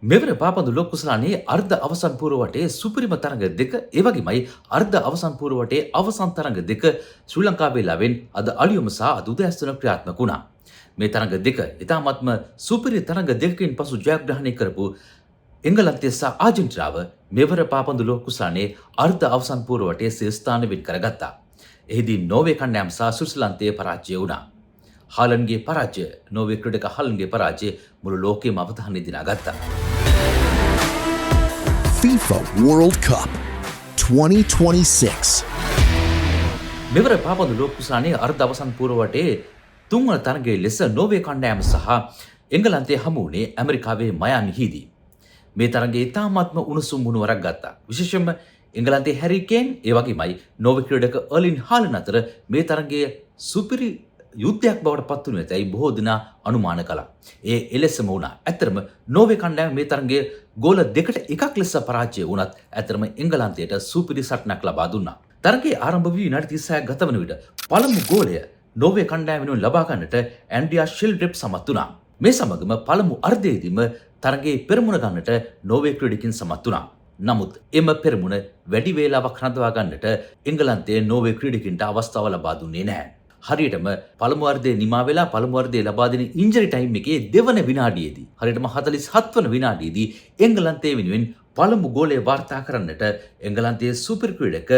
මෙවර පාපන්දු ලෝක කුසලානේ අර්ධ අවසන් පූර්ව වටේ සුපිරිම තරඟ දෙක ඒ වගේමයි අර්ධ අවසන් පූර්ව වටේ අවසන් තරඟ දෙක ශ්‍රී ලංකාවේ ලැබෙන අද අලියොම සහ අද උදෑසන ක්‍රියාත්මක වුණා. මේ තරඟ දෙක ඉතාමත්ම සුපිරි තරඟ දෙකකින් පසු ජයග්‍රහණය කරපු එංගලන්තය සහ ආජන්ටිනාව මෙවර පාපන්දු ලෝක කුසලානේ අර්ධ අවසන් පූර්ව වටේ සිය ස්ථාන වෙන් කරගත්තා. එහිදී නෝර්වේ කණ්ඩායම සහ ස්විට්සර්ලන්තයේ පරාජය වුණා. හාලන්ගේ පරාජය නෝර්වේ ක්‍රීඩක හාලන්ගේ පරාජය මුළු ලෝකයේම අවධානය දිනාගත්තා. FIFA World Cup 2026. මෙවර පාපන්දු ලෝක කුසලානේ අර්ධ අවසන් පූර්ව වටේ තුන්වන තරගයේ ලෙස නෝර්වේ කණ්ඩායම සහ එංගලන්තය හමු වුණේ ඇමරිකාවේ මයාමිහිදී. මේ තරගයේ ඉතාමත්ම උණුසුම් මුහුණුවරක් ගත්තා. විශේෂයෙන්ම එංගලන්තයේ හැරි කේන් ඒ වගේමයි නෝර්වේ ක්‍රීඩක අර්ලින් හාලන් අතර මේ තරගයේ සුපිරි යුද්ධයක් බවට පත් වුණු ඇතැයි බොහෝ දෙනා අනුමාන කළා. ඒ එලෙසම වුණා. ඇත්තරම නෝර්වේ කණ්ඩායම මේ තරගයේ ගෝල 2-1 ලෙස පරාජය වුණත් ඇත්තරම එංගලන්තයට සුපිරි සටනක් ලබා දුන්නා. තරගයේ ආරම්භ වී විනාඩි 36ක් ගත වන විට පළමු ගෝලය නෝර්වේ කණ්ඩායම වෙනුවෙන් ලබා ගන්නට ඇන්ඩ්‍රියා ෂෙල්ඩ්‍රොප් සමත් වුණා. මේ සමගම පළමු අර්ධයේදීම තරගයේ පෙරමුණ ගන්නට නෝර්වේ ක්‍රීඩකින් සමත් වුණා. නමුත් එම පෙරමුණ වැඩි වේලාවක් රඳවා ගන්නට එංගලන්තයේ නෝර්වේ ක්‍රීඩකින්ට අවස්ථාව ලබා දුන්නේ නැහැ. හරියටම පළමු අර්ධයේ නිමා වෙලා පළමු අර්ධයේ ලබා දෙන ඉන්ජරි ටයිම් එකේ දෙවන විනාඩියේදී හරියටම 47 වන විනාඩියේදී එංගලන්තයේ වෙනුවෙන් පළමු ගෝලය වාර්තා කරන්නට එංගලන්තයේ සුපර් ක්‍රීඩක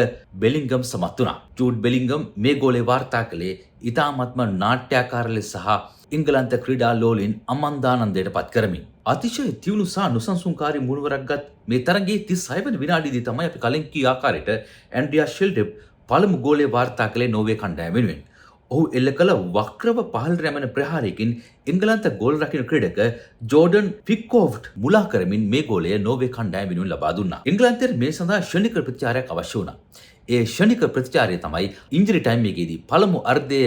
බෙලින්ගම් සමත් වුණා. ජූඩ් බෙලින්ගම් මේ ගෝලය වාර්තා කළේ ඉතාමත්ම නාට්‍යාකාර ලෙස සහ එංගලන්ත ක්‍රීඩා ලෝලීන් අමන්දානන්දයට පත් කරමින් අතිශය තියුණු සහ නොසන්සුන්කාරී මුහුණුවරක් ගත් මේ තරගයේ 36 වන විනාඩියේදී තමයි අපි කලින් කී ආකාරයට ඇන්ඩ්‍රියා ෂෙල්ඩ්‍රොප් පළමු ගෝලය වාර්තා කළේ නෝර්වේ කණ්ඩායම වෙනුවෙන්. ඔහු එල්ල කළ වක්‍රව පහළ රැමෙන ප්‍රහාරයකින් එංගලන්ත ගෝල් රකින ක්‍රීඩක ජෝඩන් පික්කෝව්ට් මුලා කරමින් මේ ගෝලය නෝර්වේ කණ්ඩායම වෙනුවෙන් ලබා දුන්නා. එංගලන්තයට මේ සඳහා ෂණික ප්‍රතිචාරයක් අවශ්‍ය වුණා. ඒ ෂණික ප්‍රතිචාරය තමයි ඉන්ජරි ටයිම් එකේදී පළමු අර්ධය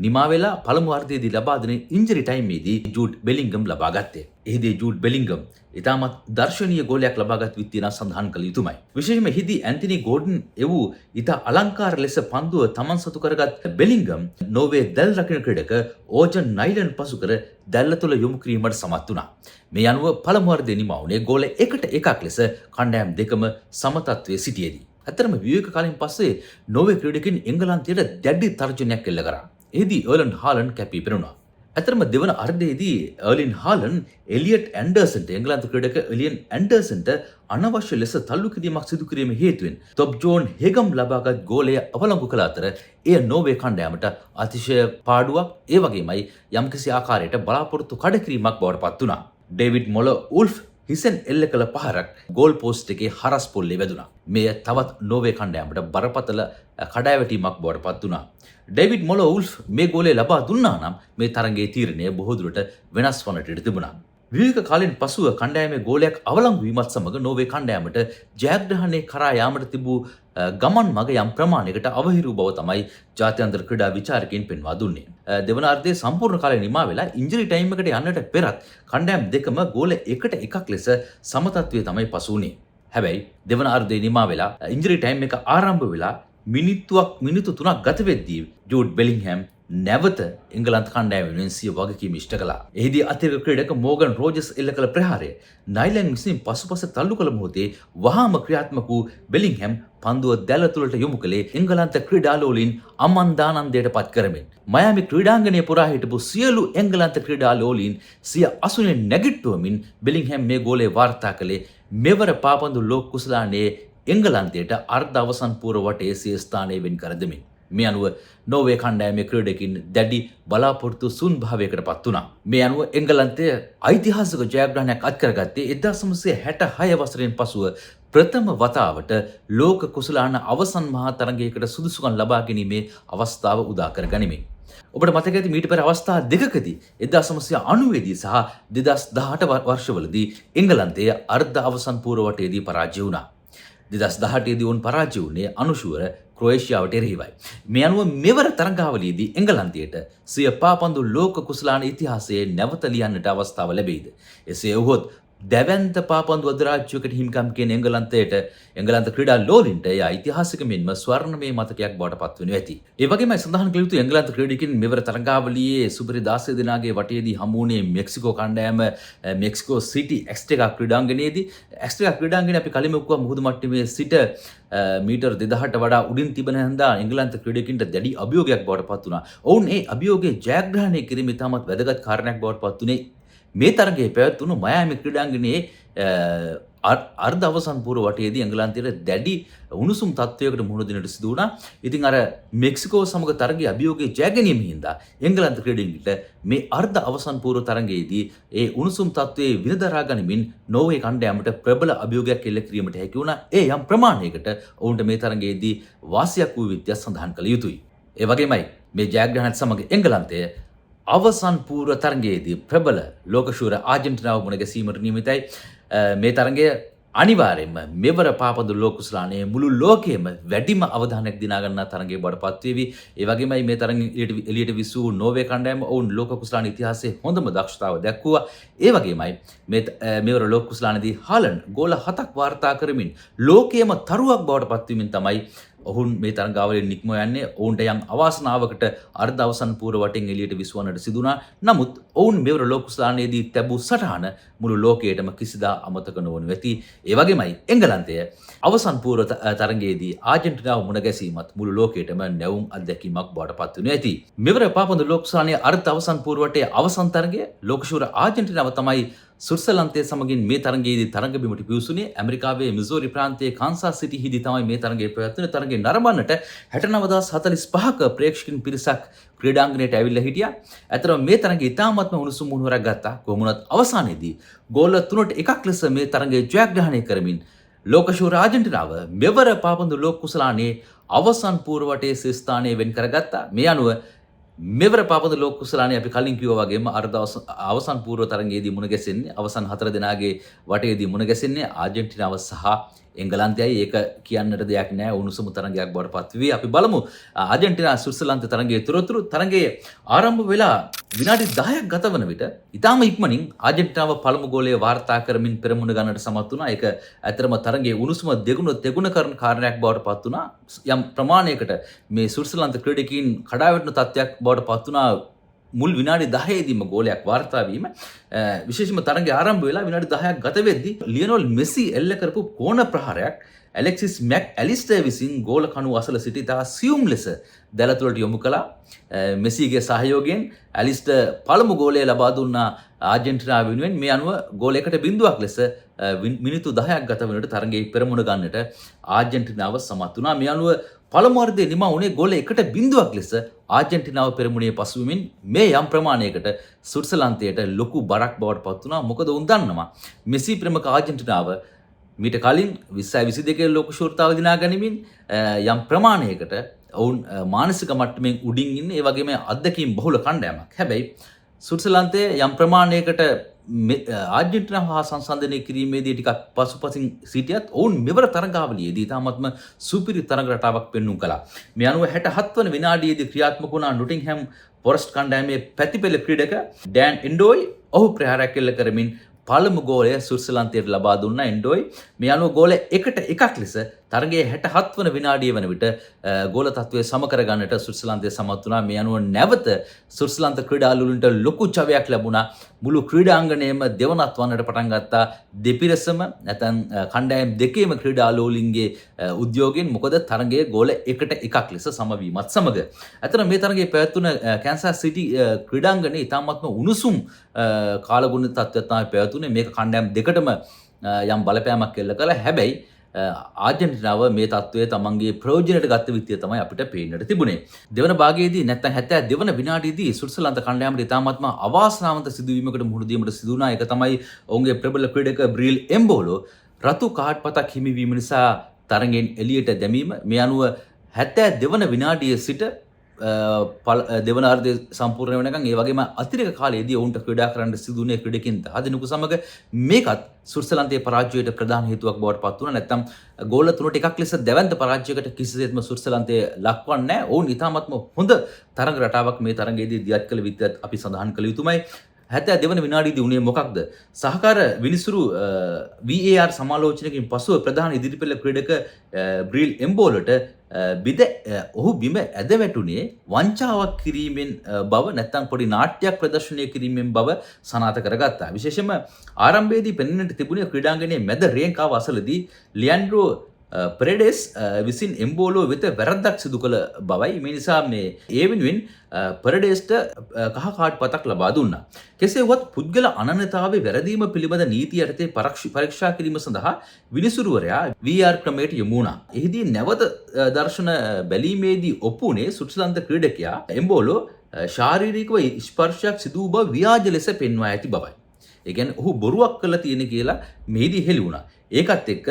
නිමා වෙලා පළමු අර්ධයේදී ලබා දෙන ඉන්ජරි ටයිම් එකේදී ජූඩ් බෙලින්ගම් ලබා ගත්තේ. එහිදී ජූඩ් බෙලින්ගම් ඉතාමත් දර්ශනීය ගෝලයක් ලබාගත් විත්තිය සඳහන් කළ යුතුමයි. විශේෂයෙන්ම එහිදී ඇන්තනි ගෝඩන් එවූ ඉතා අලංකාර ලෙස පන්දුව තමන් සතු කරගත් බෙලින්ගම් නෝර්වේ දැල් රකින ක්‍රීඩක ඕජන් නයිලන් පසු කර දැල්ල තුළ යොමු කිරීමට සමත් වුණා. මේ අනුව පළමු අර්ධය නිමා වුණේ ගෝල 1-1 ලෙස කණ්ඩායම් දෙකම සමතත්වයේ සිටියේදී. ඇත්තරම විවේක කාලයෙන් පස්සේ නෝර්වේ ක්‍රීඩකින් එංගලන්තයට දැඩි තර්ජනයක් එල්ල කරා. එහිදී අර්ලින් හාලන් කැපී පෙනුණා. ඇතරම දෙවන අර්ධයේදී අර්ලින් හාලන් එලියට් ඇන්ඩර්සන්ට එංගලන්ත ක්‍රීඩක එලියන් ඇන්ඩර්සන්ට අනවශ්‍ය ලෙස තල්ලු කිරීමක් සිදු කිරීම හේතුවෙන් තොප් ජෝන් හෙගම් ලබාගත් ගෝලය අවලංගු කළ අතර එය නෝර්වේ කණ්ඩායමට අතිශය පාඩුවක් ඒ වගේමයි යම්කිසි ආකාරයට බලාපොරොත්තු කඩකිරීමක් බවට පත් වුණා. ඩේවිඩ් මොල උල්ෆ් හිසෙන් එල්ල කළ පහරක් ගෝල් පෝස්ට් එකේ හරස් පොල්ලේ වැදුණා. මෙය තවත් නෝර්වේ කණ්ඩායමට බරපතල කඩාවැටීමක් බවට පත් වුණා. ඩේවිඩ් මොල උල්ෆ් මේ ගෝලය ලබා දුන්නා නම් මේ තරගයේ තීරණය බොහෝ දුරට වෙනස් වන්නට ඉඩ තිබුණා. විවේක කාලෙන් පසුව කණ්ඩායමේ ගෝලයක් අවලංගු වීමත් සමග නෝර්වේ කණ්ඩායමට ජයග්‍රහණය කරා යාමට තිබූ ගමන් මඟ යම් ප්‍රමාණයකට අවහිරු බව තමයි ජාත්‍යන්තර ක්‍රීඩා විචාරකයින් පෙන්වා දුන්නේ. දෙවන අර්ධයේ සම්පූර්ණ කාලය නිමා වෙලා ඉන්ජරි ටයිම් එකට යන්නට පෙරත් කණ්ඩායම් දෙකම ගෝල 1-1 ලෙස සමතත්වයේ තමයි පසු වුණේ. හැබැයි දෙවන අර්ධයේ නිමා වෙලා ඉන්ජරි ටයිම් එක ආරම්භ වෙලා මිනිත්තු 3ක් ගත වෙද්දී ජූඩ් බෙලින්ගම් නැවත එංගලන්ත කණ්ඩායම වෙනුවෙන් සිය වගකීම ඉෂ්ට කළා. එහිදී අතිරේක ක්‍රීඩක මෝගන් රෝජර්ස් එල්ල කළ ප්‍රහාරය නයිලන් විසින් පසුපස තල්ලු කළ මොහොතේ වහාම ක්‍රියාත්මක වූ බෙලින්ගම් පන්දුව දැල තුළට යොමු කළේ එංගලන්ත ක්‍රීඩාලෝලීන් අමන්දානන්දයට පත් කරමින්. මයාමි ක්‍රීඩාංගණය පුරා හිටපු සියලු එංගලන්ත ක්‍රීඩාලෝලීන් සිය අසුනේ නැගිට්ටුවමින් බෙලින්ගම් මේ ගෝලය වාර්තා කළේ මෙවර පාපන්දු ලෝක කුසලානේ එංගලන්තයට අර්ධ අවසන් පූර්ව වටේ සිය ස්ථානය වෙන් කර දෙමින්. මේ අනුව නෝර්වේ කණ්ඩායමේ ක්‍රීඩකින් දැඩි බලාපොරොත්තු සුන් භාවයකට පත් වුණා. මේ අනුව එංගලන්තය ඓතිහාසික ජයග්‍රහණයක් අත්කරගත්තේ 1966 වසරෙන් පසුව ප්‍රථම වතාවට ලෝක කුසලාන අවසන් මහා තරගයකට සුදුසුකම් ලබා ගැනීමේ අවස්ථාව උදා කර ගනිමින්. ඔබට මතක ඇති මීට පෙර අවස්ථා දෙකකදී 1990 දී සහ 2018 වර්ෂවලදී එංගලන්තය අර්ධ අවසන් පූර්ව වටයේදී පරාජය වුණා. 2018 දී වුන් පරාජය වුණේ අනුශූර ක්‍රොේෂියාවට එරෙහිවයි. මේ අනුව මෙවර තරගාවලියේදී එංගලන්තයට සිය පාපන්දු ලෝක කුසලාන ඉතිහාසයේ නැවත ලියන්නට අවස්ථාව ලැබෙයිද? එසේ වුවහොත් දැවැන්ත පාපන්දු අධිරාජ්‍යයකට හිමිකම් කියන එංගලන්ත ක්‍රීඩා ලෝලින්ට එය ඓතිහාසික මෙන්ම ස්වර්ණමය මතකයක් බවට පත්වනු ඇති. ඒ වගේමයි සඳහන් කළ යුතු එංගලන්ත ක්‍රීඩකින් මෙවර තරඟාවලියේ සුපිරි 16 දෙනාගේ වටයේදී හමු වුණේ මෙක්සිකෝ කණ්ඩායම මෙක්සිකෝ සිටි X1 ක්‍රීඩාංගණයේදී. X1 ක්‍රීඩාංගණය අපි කලින්ම කිව්වා මුහුදු මට්ටමේ සිට මීටර් 2000ට වඩා උඩින් තිබෙන හින්දා එංගලන්ත ක්‍රීඩකින්ට දැඩි අභියෝගයක් බවට පත් වුණා. ඔවුන් ඒ අභියෝගයේ ජයග්‍රහණය කිරීම ඉතාමත් වැදගත් කාරණයක් බවට පත් වුණේ මේ තරගයේ පැවැත්වුණු මයාමි ක්‍රීඩාංගණයේ අර්ධ අවසන් පූර්ව වටයේදී එංගලන්තයට දැඩි උණුසුම් තත්ත්වයකට මුහුණ දෙන්නට සිදු වුණා. ඉතින් අර මෙක්සිකෝ සමග තරගයේ අභියෝගයේ ජය ගැනීම හින්දා එංගලන්ත ක්‍රීඩකින්ට මේ අර්ධ අවසන් පූර්ව තරගයේදී ඒ උණුසුම් තත්ත්වයේ විනදරා ගනිමින් නෝර්වේ කණ්ඩායමට ප්‍රබල අභියෝගයක් එල්ල කිරීමට හැකි වුණා. ඒ යම් ප්‍රමාණයකට ඔවුන්ට මේ තරගයේදී වාසියක් වූ විදියක් සඳහන් කළ යුතුයි. ඒ වගේමයි මේ ජයග්‍රහණයත් සමග එංගලන්තය අවසන් පූර්ව තරගයේදී ප්‍රබල ලෝකශූර ආජන්ටිනාව මුණ ගැසීමට නියමිතයි. මේ තරගය අනිවාර්යයෙන්ම මෙවර පාපඳු ලෝක කුසලානයේ මුළු ලෝකයේම වැඩිම අවධානයක් දිනා ගන්නා තරගයක් බවට පත්වේවි. ඒ වගේමයි මේ තරගය එළියට විසූ නෝර්වේ කණ්ඩායම ඔවුන් ලෝක කුසලාන ඉතිහාසයේ හොඳම දක්ෂතාව දැක්වුවා. ඒ වගේමයි මෙවර ලෝක කුසලානයේදී හාලන්ඩ් ගෝල 7ක් වාර්තා කරමින් ලෝකයේම තරුවක් බවට පත්වීමෙන් තමයි ඔවුන් මේ තරගාවලියෙන් නික්ම යන්නේ. ඔවුන්ට යම් අවාසනාවකට අර්ධ අවසන් පූර්ව වටෙන් එළියට විසවන්නට සිදු වුණා. නමුත් ඔවුන් මෙවර ලෝක කුසලානයේදී තැබූ සටහන මුළු ලෝකයටම කිසිදා අමතක නොවනු ඇති. ඒ වගේමයි එංගලන්තය අවසන් පූර්ව තරගයේදී ආජන්ටිනාව මුණ ගැසීමත් මුළු ලෝකයටම නැවුම් අත්දැකීමක් බවට පත් වනු ඇති. මෙවර පාපඳු ලෝක කුසලානයේ අර්ධ අවසන් පූර්ව වටේ අවසන් තරගය ලෝකශූර ආජන්ටිනාව තමයි ස්විට්සර්ලන්තය සමගින් මේ තරගයේදී තරග බිමට පිවිසුනේ. ඇමරිකාවේ මිසෝරි ප්‍රාන්තයේ කාන්සස් සිටි හිදී තමයි මේ තරගය පැවැත්වෙන්නේ. තරගය නරඹන්නට 69045ක ප්‍රේක්ෂකින් පිරිසක් ක්‍රීඩාංගණයට ඇවිල්ලා හිටියා. ඇත්තටම මේ තරගය ඉතාමත්ම උණුසුම් මුහුණුවරක් ගත්තා. කොහොමුණත් අවසානයේදී ගෝල 3-1ක ලෙස මේ තරගය ජයග්‍රහණය කරමින් ලෝකශූර ආජන්ටිනාව මෙවර පාපඳු ලෝක කුසලානයේ අවසන් පූර්ව වටේ ස්ථානය වෙන් කරගත්තා. මේ අනුව මෙවර පාපඳු ලෝක කුසලානයේ අපි කලින් කිව්වා වගේම අර්ධ අවසන් පූර්ව තරගයේදී මුණ ගැසෙන්නේ අවසන් 4 දෙනාගේ වටේදී මුණ ගැසෙන්නේ ආජන්ටිනාව සහ එංගලන්තයයි. ඒක කියන්නට දෙයක් නැහැ. උණුසුම් තරගයක් බවට පත් වී අපි බලමු ආජන්ටිනා ස්විට්සර්ලන්ත තරගයේ තොරතුරු. තරගයේ ආරම්භ වෙලා විනාඩි 10ක් ගත වන විට ඉතාම ඉක්මනින් ආජන්ටිනාව පළමු ගෝලය වාර්තා කරමින් පෙරමුණ ගන්නට සමත් වුණා. ඒක ඇත්තටම තරගයේ උණුසුම දෙගුණ කරන කාරණයක් බවට පත් වුණා. යම් ප්‍රමාණයකට මේ ස්විට්සර්ලන්ත ක්‍රීඩකීන් කඩාවැටෙන තත්ත්වයක් බවට පත් වුණා. මුල් විනාඩි 10ේදීම ගෝලයක් වාර්තා වීම විශේෂයෙන්ම තරගය ආරම්භ වෙලා විනාඩි 10ක් ගත වෙද්දී ලියනෝල් මෙසි එල්ල කරපු කෝණ ප්‍රහාරයක් ඇලෙක්සිස් මැක් ඇලිස්ටර් විසින් ගෝල කණුව අසල සිට ඉතා සියුම් ලෙස දැල තුළට යොමු කළා. මෙසිගේ සහයෝගයෙන් ඇලිස්ටර් පළමු ගෝලය ලබා දුන්නා ආජන්ටිනාව වෙනුවෙන්. මේ අනුව ගෝල 1-0ක් ලෙස මිනිත්තු 10ක් ගත වෙනකොට තරගයේ පෙරමුණ ගන්නට ආජන්ටිනාව සමත් වුණා. මේ අනුව පළමු වර්ධයේ නිමා වුණේ ගෝල 1-0ක් ලෙස ආජන්ටිනාව පෙරමුණේ පසුවමින් මේ යම් ප්‍රමාණයකට ස්විට්සර්ලන්තයට ලොකු බරක් බවට පත් වුණා. මොකද උන් දන්නවා මෙසි ප්‍රමුඛ ආජන්ටිනාව මීට කලින් 2022 ලෝක ශූරතාව දිනා ගනිමින් යම් ප්‍රමාණයකට ඔවුන් මානසික මට්ටමින් උඩින් ඉන්නේ. ඒ වගේම අත්දැකීම් බහුල කණ්ඩායමක්. හැබැයි ස්විට්සර්ලන්තයේ යම් ප්‍රමාණයකට ආජන්ටිනාව හා සංසන්දනය කිරීමේදී ටිකක් පසුපසින් සිටියත් ඔවුන් මෙවර තරගාවලියේදී තාමත්ම සුපිරි තරග රටාවක් පෙන්වුම් කළා. මේ අනුව 67 වන විනාඩියේදී ක්‍රියාත්මක වුණා නොටින්හැම් ෆොරස්ට් කණ්ඩායමේ පැතිපෙළ ක්‍රීඩක ඩෑන් එන්ඩෝයි. ඔහු ප්‍රහාරයක් එල්ල කරමින් පළමු ගෝලය ස්විට්සර්ලන්තයට ලබා දුන්නා එන්ඩෝයි. මේ අනුව ගෝල 1-1ක් ලෙස තරගයේ 67 වන විනාඩිය වන විට ගෝල තත්ත්වය සම කර ගන්නට ස්විට්සර්ලන්තය සමත් වුණා. මේ අනුව නැවත ස්විට්සර්ලන්ත ක්‍රීඩාලුවන්ට ලොකු ජවයක් ලැබුණා. මුළු ක්‍රීඩාංගණයම දෙවනත් වන්නට පටන් ගත්තා. දෙපිරසම නැත්නම් කණ්ඩායම් දෙකේම ක්‍රීඩාලුවන්ගේ උද්‍යෝගයෙන්. මොකද තරගයේ ගෝල 1-1ක් ලෙස සමවීමත් සමග අතන මේ තරගයේ පැවැත්වුණ කැන්සස් සිටි ක්‍රීඩාංගණය ඉතාමත්ම උණුසුම් කාලගුණ තත්ත්වයක් තමයි පැවැතුනේ. මේක කණ්ඩායම් දෙකටම යම් බලපෑමක් එල්ල කළා. හැබැයි ආජන්ටිනාව මේ තත්ත්වය තමන්ගේ ප්‍රයෝජනයට ගත්ත විදිය තමයි අපිට පේන්නට තිබුණේ. දෙවන භාගයේදී නැත්නම් 72 වෙනි විනාඩියේදී ස්විට්සර්ලන්ත කණ්ඩායමට ඉතාමත්ම අවාසනාවන්ත සිදුවීමකට මුහුණ දීමට සිදු වුණා. ඒක තමයි ඔවුන්ගේ ප්‍රබල ක්‍රීඩක බ්‍රීල් එම්බෝලෝ රතු කාඩ් පතක් හිමිවීම නිසා තරගෙන් එළියට දැමීම. මේ අනුව 72 වන විනාඩියේ සිට දෙවන අර්ධය සම්පූර්ණ වෙනකන් ඒ වගේම අතිරේක කාලයේදී ඔවුන්ට ක්‍රීඩා කරන්න සිදු වුණේ ක්‍රීඩකින් 10 දෙනෙකු සමග. මේකත් ස්විට්සර්ලන්තයේ පරාජයයට ප්‍රධාන හේතුවක් බවට පත් වුණා. නැත්නම් ගෝල 3-1ක් ලෙස දැවැන්ත පරාජයකට කිසිසේත්ම ස්විට්සර්ලන්තය ලක්වන්නේ නැහැ. ඔවුන් ඉතාමත්ම හොඳ තරඟ රටාවක් මේ තරඟයේදී දියත් කළ විදිහත් අපි සඳහන් කළ යුතුමයි. 72 වන විනාඩියේදී උනේ මොකක්ද? සහකාර විනිසුරු VAR සමාලෝචනයකින් පසුව ප්‍රධාන ඉදිරිපෙළ ක්‍රීඩක බ්‍රීල් එම්බෝලට ඔහු බිම ඇද වැටුනේ වංචාවක් කිරීමෙන් බව නැත්නම් පොඩි නාට්‍යයක් ප්‍රදර්ශනය කිරීමෙන් බව සනාථ කරගත්තා. විශේෂයෙන්ම ආරම්භයේදී පෙනෙන්නට තිබුණේ ක්‍රීඩාංගණයේ මැද රේන්කාව අසලදී ලියන්ඩ්‍රෝ පෙරෙඩෙස් විසින් එම්බෝලෝ වෙත වැරද්දක් සිදු කළ බවයි. මේ නිසා මේ ඒ වෙනුවෙන් පෙරෙඩෙස්ට කහ කාඩ් පතක් ලබා දුන්නා. කෙසේ වුවත් පුද්ගල අනන්‍යතාවයේ වැරදීම පිළිබඳ නීතිය යටතේ පරීක්ෂා කිරීම සඳහා විනිසුරුවරයා VR ක්‍රමයට යොමු වුණා. එහිදී නැවත දර්ශන බැලීමේදී ඔප්පු වුණේ සුවිත්සර්ලන්ත ක්‍රීඩකයා එම්බෝලෝ ශාරීරිකව ස්පර්ශයක් සිදු වූ බව ව්‍යාජ ලෙස පෙන්වා ඇති බවයි. ඒ කියන්නේ ඔහු බොරුවක් කළා තියෙන කියලා මෙහිදී හෙළි වුණා. ඒකත් එක්ක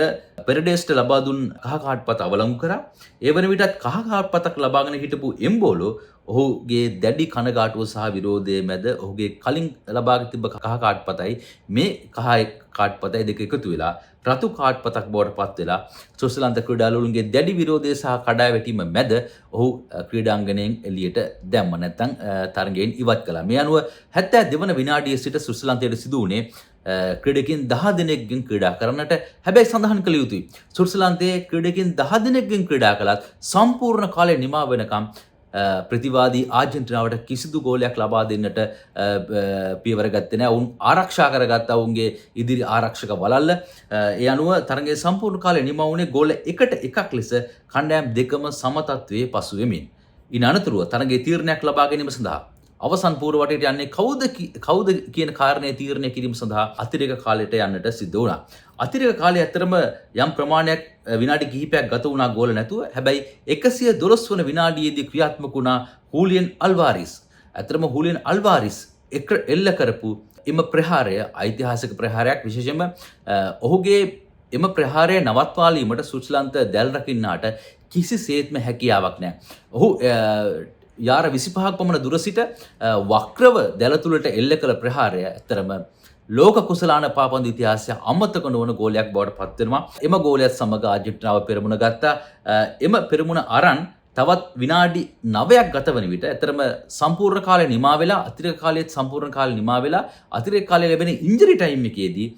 පෙරඩෙස්ට ලබා දුන් කහ කාඩ් පත අවලංගු කරා. ඒ වන විටත් කහ කාඩ් පතක් ලබාගෙන හිටපු එම්බෝලෝ ඔහුගේ දැඩි කනගාටුව සහ විරෝධය මැද ඔහුගේ කලින් ලබාගෙන තිබ්බ කහ කාඩ් පතයි මේ කහ කාඩ් පතයි දෙක එකතු වෙලා රතු කාඩ් පතක් බවට පත් වෙලා ස්විට්සර්ලන්ත ක්‍රීඩාලුවන්ගේ දැඩි විරෝධය සහ කඩා වැටීම මැද ඔහු ක්‍රීඩාංගණයෙන් එළියට දැම්ම නැත්නම් තරගයෙන් ඉවත් කළා. මේ අනුව 72 වන විනාඩියේ සිට ස්විට්සර්ලන්තයට සිදු වුණේ ක්‍රීඩකින් 10 දෙනෙක්ගෙන් ක්‍රීඩා කරන්නට. හැබැයි සඳහන් කළ යුතුයි ස්විට්සර්ලන්තයේ ක්‍රීඩකින් 10 දෙනෙක්ගෙන් ක්‍රීඩා කළත් සම්පූර්ණ කාලය නිමා වෙනකම් ප්‍රතිවාදී ආජන්ටිනාවට කිසිදු ගෝලයක් ලබා දෙන්නට පියවර ගත්තේ නැහැ. ඔවුන් ආරක්ෂා කරගත්තා ඔවුන්ගේ ඉදිරි ආරක්ෂක වළල්ල. ඒ අනුව තරගයේ සම්පූර්ණ කාලය නිමා වුණේ ගෝල 1-1 ලෙස කණ්ඩායම් දෙකම සම තත්වයේ පසු වෙමින්. ඉන් අනතුරුව තරගයේ තීරණයක් ලබා ගැනීම සඳහා අවසන් පූර්ව වටේට යන්නේ කවුද කියන කාරණය තීරණය කිරීම සඳහා අතිරේක කාලයට යන්නට සිද්ධ වුණා. අතිරේක කාලය ඇතරම යම් ප්‍රමාණයක් විනාඩි කිහිපයක් ගත වුණා ගෝල නැතුව. හැබැයි 112 වන විනාඩියේදී ක්‍රියාත්මක වුණා හූලියන් අල්වාරිස්. ඇතරම හූලියන් අල්වාරිස් එල්ල කරපු එම ප්‍රහාරය ඓතිහාසික ප්‍රහාරයක්. විශේෂයෙන්ම ඔහුගේ එම ප්‍රහාරය නවත්වාලීමට ස්විට්සර්ලන්ත දැල් රකින්නාට කිසිසේත්ම හැකියාවක් නැහැ. ඔහු යාර 25ක් පමණ දුර සිට වක්‍රව දැල තුලට එල්ල කළ ප්‍රහාරය ඇත්තරම ලෝක කුසලාන පාපන්දු ඉතිහාසයේ අමතක නොවන ගෝලයක් බවට පත් වෙනවා. එම ගෝලයත් සමග ආජන්ටිනාව පෙරමුණ ගත්තා. එම පෙරමුණ අරන් තවත් විනාඩි 9ක් ගත වන විට ඇත්තරම සම්පූර්ණ කාලය නිමා වෙලා අතිරේක කාලයේත් සම්පූර්ණ කාලය නිමා වෙලා අතිරේක කාලයේ ලැබෙන ඉන්ජරි ටයිම් එකේදී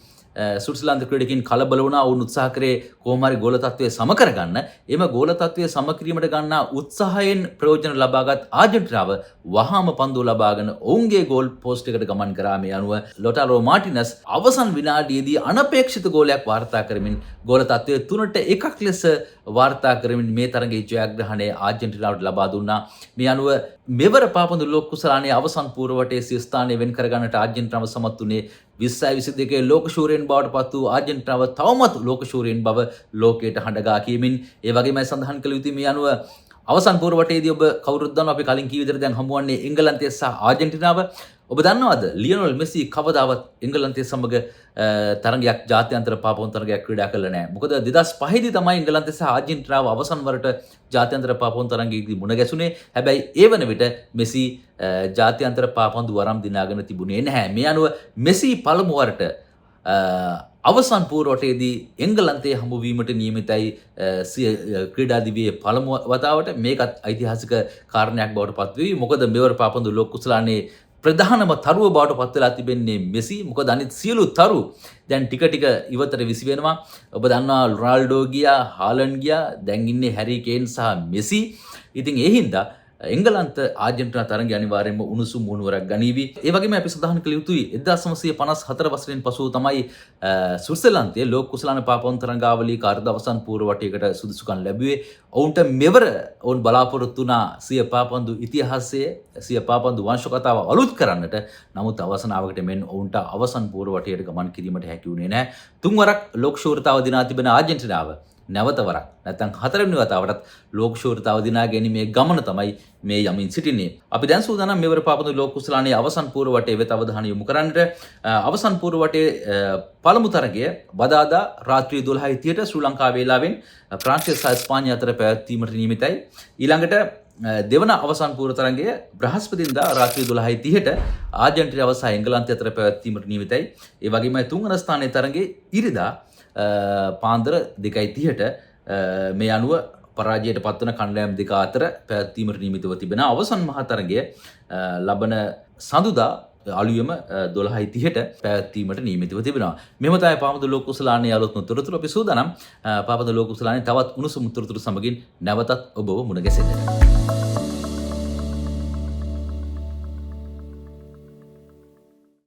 ස්විට්සර්ලන්ත ක්‍රීඩකින් කලබල වුණා. ඔවුන් උත්සාහ කරේ කොහොම හරි ගෝල තත්ත්වය සම කරගන්න. එම ගෝල තත්ත්වය සම කිරීමට ගන්නා උත්සාහයෙන් ප්‍රයෝජන ලබාගත් ආජන්ටිනාව වහාම පන්දුව ලබාගෙන ඔවුන්ගේ ගෝල් පෝස්ට් එකට ගමන් කරා. මේ අනුව ලොටාරෝ මාටිනස් අවසන් විනාඩියේදී අනපේක්ෂිත ගෝලයක් වාර්තා කරමින් ගෝල තත්ත්වය 3-1 ලෙස වාර්තා කරමින් මේ තරගයේ ජයග්‍රහණය ආජන්ටිනාවට ලබා දුන්නා. මේ අනුව මෙවර පාපන්දු ලෝක කුසලානයේ අවසන් පූර්ව වටේ සිය ස්ථානය වෙන් කරගන්නට ආජන්ටිනාව සමත් වුණේ 2022 ලෝක ශූරයන් බවට පත් වූ ආජන්ටිනාව තවමත් ලෝක ශූරයන් බව ලෝකයට හඬගා කියමින් ඒ වගේමයි සඳහන් කළ යුතුයි. මේ අනුව අවසන් පූර්ව වටේදී ඔබ කවුරුත් දන්නවා අපි කලින් කී විදිහට දැන් හමුවන්නේ එංගලන්තය සහ ආජන්ටිනාව. ඔබ දන්නවද ලියනල් මෙසි කවදාවත් එංගලන්තය සමග තරගයක් ජාත්‍යන්තර පාපොන් තරගයක් ක්‍රීඩා කළේ නැහැ. මොකද 2005 දී තමයි එංගලන්තය සහ ආජන්ටිනාව අවසන් වරට ජාත්‍යන්තර පාපොන් තරගයේදී මුණ ගැසුනේ. හැබැයි ඒ වන විට මෙසි ජාත්‍යන්තර පාපොන්දු වරම් දිනාගෙන තිබුණේ නැහැ. මේ අනුව මෙසි පළමු වරට අවසන් පූර්වටේදී එංගලන්තයේ හමුවීමට නියමිතයි ක්‍රීඩා දිවියේ පළමු වතාවට. මේකත් ඓතිහාසික කාරණයක් බවට පත් වෙයි. මොකද මෙවර පාපොන්දු ලෝක කුසලානේ ප්‍රධානම තරුව බවට පත් වෙලා තිබෙන්නේ මෙසි. මොකද අනිත් සියලු තරු දැන් ටික ටික ඉවතට විසි වෙනවා. ඔබ දන්නවා රොනාල්ඩෝ ගියා, හාලන්ඩ් ගියා, දැන් ඉන්නේ හැරි කේන් සහ මෙසි. ඉතින් ඒ හින්දා එංගලන්ත ආජන්ටිනා තරගය අනිවාර්යයෙන්ම උණුසුම් මුහුණුවරක් ගනීවි. ඒ වගේම අපි සඳහන් කළ යුතුයි 1954 වසරෙන් පසු තමයි ස්විට්සර්ලන්තයේ ලෝක කුසලාන පාපොන් තරගාවලියේ කාර්ද අවසන් පූර්ව වටයකට සුදුසුකම් ලැබුවේ. ඔවුන්ට මෙවර ඔවුන් බලාපොරොත්තු වුණා සිය පාපන්දු ඉතිහාසයේ සිය පාපන්දු වංශ කතාව අලුත් කරන්නට. නමුත් අවසනාවකට මෙන් ඔවුන්ට අවසන් පූර්ව වටයට ගමන් කිරීමට හැකි වුණේ නැහැ. තුන්වරක් ලෝක ශූරතාව දිනා තිබෙන ආජන්ටිනාව නැවත වරක් නැත්නම් හතරවෙනි වතාවටත් ලෝක ශූරතාව දිනා ගැනීමේ ගමන තමයි මේ යමින් සිටින්නේ. අපි දැන් සූදානම් මෙවර පාපන්දු ලෝක කුසලානයේ අවසන් පූර්ව වටේ වෙත අවධානය යොමු කරන්නට. අවසන් පූර්ව වටේ පළමු තරගය බදාදා රාත්‍රී 12:30ට ශ්‍රී ලංකා වේලාවෙන් ප්‍රාන්සය සහ ස්පාඤ්ඤය අතර පැවැත්වීමට නියමිතයි. ඊළඟට දෙවන අවසන් පූර්ව තරගය බ්‍රහස්පතින්දා රාත්‍රී 12:30ට ආජන්ටිනාව සහ එංගලන්තය අතර පැවැත්වීමට නියමිතයි. ඒ වගේම තුන්වන ස්ථානයේ තරගයේ ඉරිදා පාන්දර 2:30ට මේ අනුව පරාජයට පත්වන කණ්ඩායම් දෙක අතර පැවැත්වීමට නියමිතව තිබෙන අවසන් මහා තරගය ලබන සඳුදා අලුයම 12:30ට පැවැත්වීමට නියමිතව තිබෙනවා. මෙහෙම තමයි පාපද ලෝක කුසලානේ අලුත්ම තොරතුරු අපි සූදානම්. පාපද ලෝක කුසලානේ තවත් උණුසුම් තොරතුරු සමගින් නැවතත් ඔබව මුණ ගැසෙන්නට.